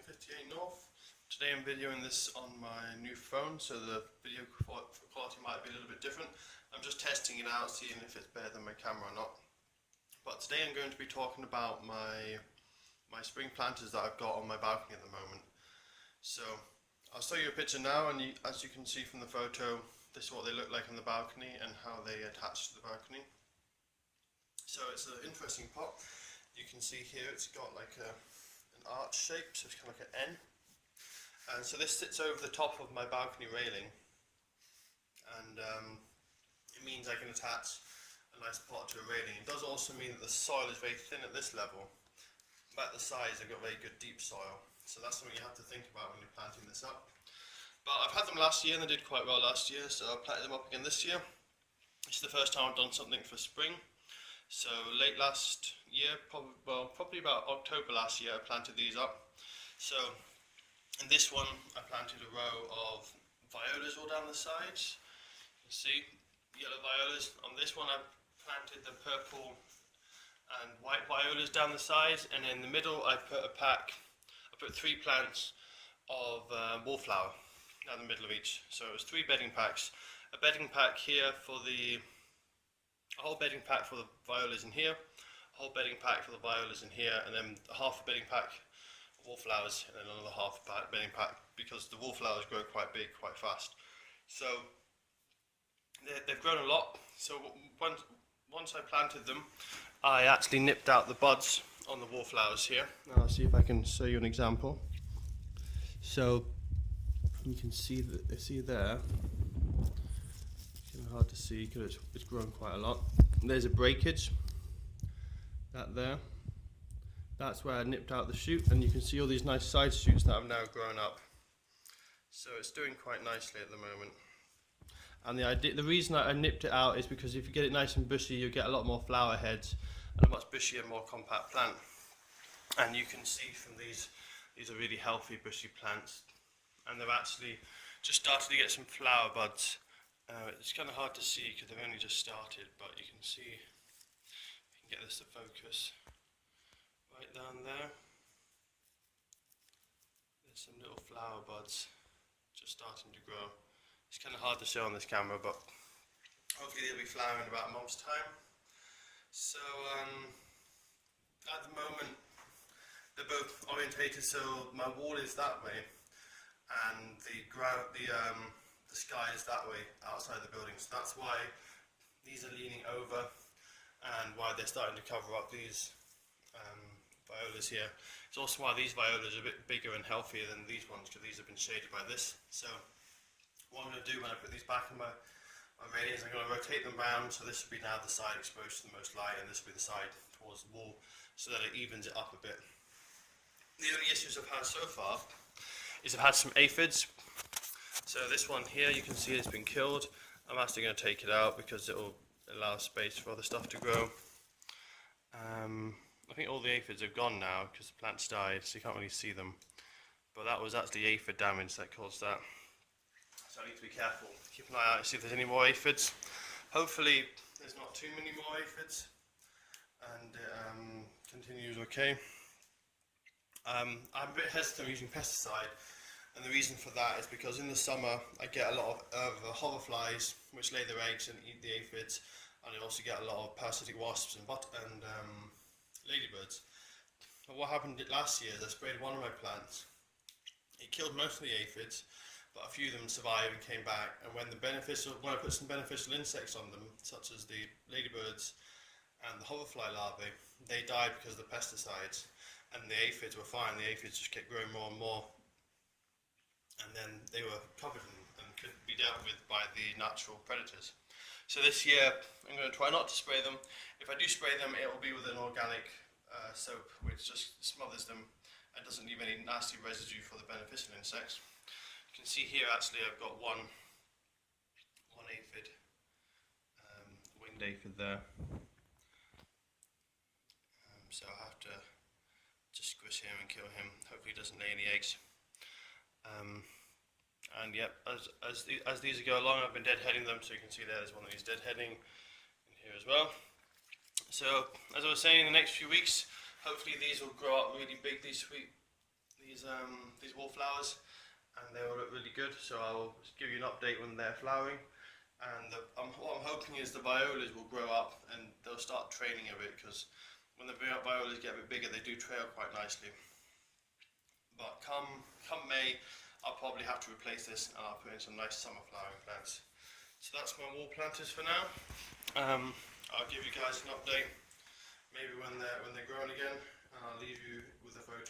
58 North. Today I'm videoing this on my new phone, so the video quality might be a little bit different. I'm just testing it out, seeing if it's better than my camera or not. But today I'm going to be talking about my spring planters that I've got on my balcony at the moment. So I'll show you a picture now, and as you can see from the photo, this is what they look like on the balcony and how they attach to the balcony. So it's an interesting pot. You can see here it's got like an arch shape, so it's kind of like an N. And so this sits over the top of my balcony railing, and it means I can attach a nice pot to a railing. It does also mean that the soil is very thin at this level, but at the sides I've got very good deep soil. So that's something you have to think about when you're planting this up. But I've had them last year and they did quite well last year, so I've planted them up again this year. This is the first time I've done something for spring. So late last year, probably about October last year, I planted these up. So in this one I planted a row of violas all down the sides. You can see yellow violas. On this one I planted the purple and white violas down the sides, and in the middle I put 3 plants of wallflower down the middle of each. So it was 3 bedding packs. A bedding pack here for a whole bedding pack for the violas in here, a whole bedding pack for the violas in here, and then half a bedding pack of wallflowers, and then another half bedding pack, because the wallflowers grow quite big, quite fast. So they've grown a lot. So once I planted them, I actually nipped out the buds on the wallflowers here. Now I'll see if I can show you an example. So you can see that there. It's hard to see because it's grown quite a lot. And there's a breakage. That there. That's where I nipped out the shoot, and you can see all these nice side shoots that have now grown up. So it's doing quite nicely at the moment. And the reason I nipped it out is because if you get it nice and bushy, you'll get a lot more flower heads and a much bushier, more compact plant. And you can see from these are really healthy bushy plants, and they've actually just started to get some flower buds. It's kind of hard to see because they've only just started, but you can see, you can get this to focus right down there. There's some little flower buds just starting to grow. It's kind of hard to show on this camera, but hopefully they'll be flowering in about a month's time. So at the moment they're both orientated, so my wall is that way and the sky is that way outside the building. So that's why these are leaning over and why they're starting to cover up these violas here. It's also why these violas are a bit bigger and healthier than these ones, because these have been shaded by this. So what I'm going to do when I put these back in my railings, I'm going to rotate them round, so this will be now the side exposed to the most light, and this will be the side towards the wall, so that it evens it up a bit. The only issues I've had so far is I've had some aphids. So this one here, you can see it's been killed. I'm actually going to take it out because it will allow space for other stuff to grow. I think all the aphids are gone now because the plants died, so you can't really see them. But that was actually aphid damage that caused that. So I need to be careful, keep an eye out to see if there's any more aphids. Hopefully there's not too many more aphids and it continues okay. I'm a bit hesitant using pesticide, and the reason for that is because in the summer I get a lot of hoverflies which lay their eggs and eat the aphids, and I also get a lot of parasitic wasps and ladybirds. But what happened last year is I sprayed one of my plants. It killed most of the aphids, but a few of them survived and came back, and when I put some beneficial insects on them, such as the ladybirds and the hoverfly larvae, they died because of the pesticides, and the aphids were fine. The aphids just kept growing more and more, and then they were covered and could be dealt with by the natural predators. So this year I'm going to try not to spray them. If I do spray them, it will be with an organic soap, which just smothers them and doesn't leave any nasty residue for the beneficial insects. You can see here actually I've got one aphid, winged aphid there. So I have to just squish him and kill him. Hopefully he doesn't lay any eggs. And yep, as these go along, I've been deadheading them, so you can see there's one of these deadheading in here as well. So as I was saying, in the next few weeks, hopefully these will grow up really big, these these wallflowers, and they will look really good. So I'll give you an update when they're flowering. And what I'm hoping is the violas will grow up and they'll start training a bit, because when the violas get a bit bigger, they do trail quite nicely. But come May, I'll probably have to replace this, and I'll put in some nice summer flowering plants. So that's my wall planters for now. I'll give you guys an update maybe when they're growing again, and I'll leave you with a photo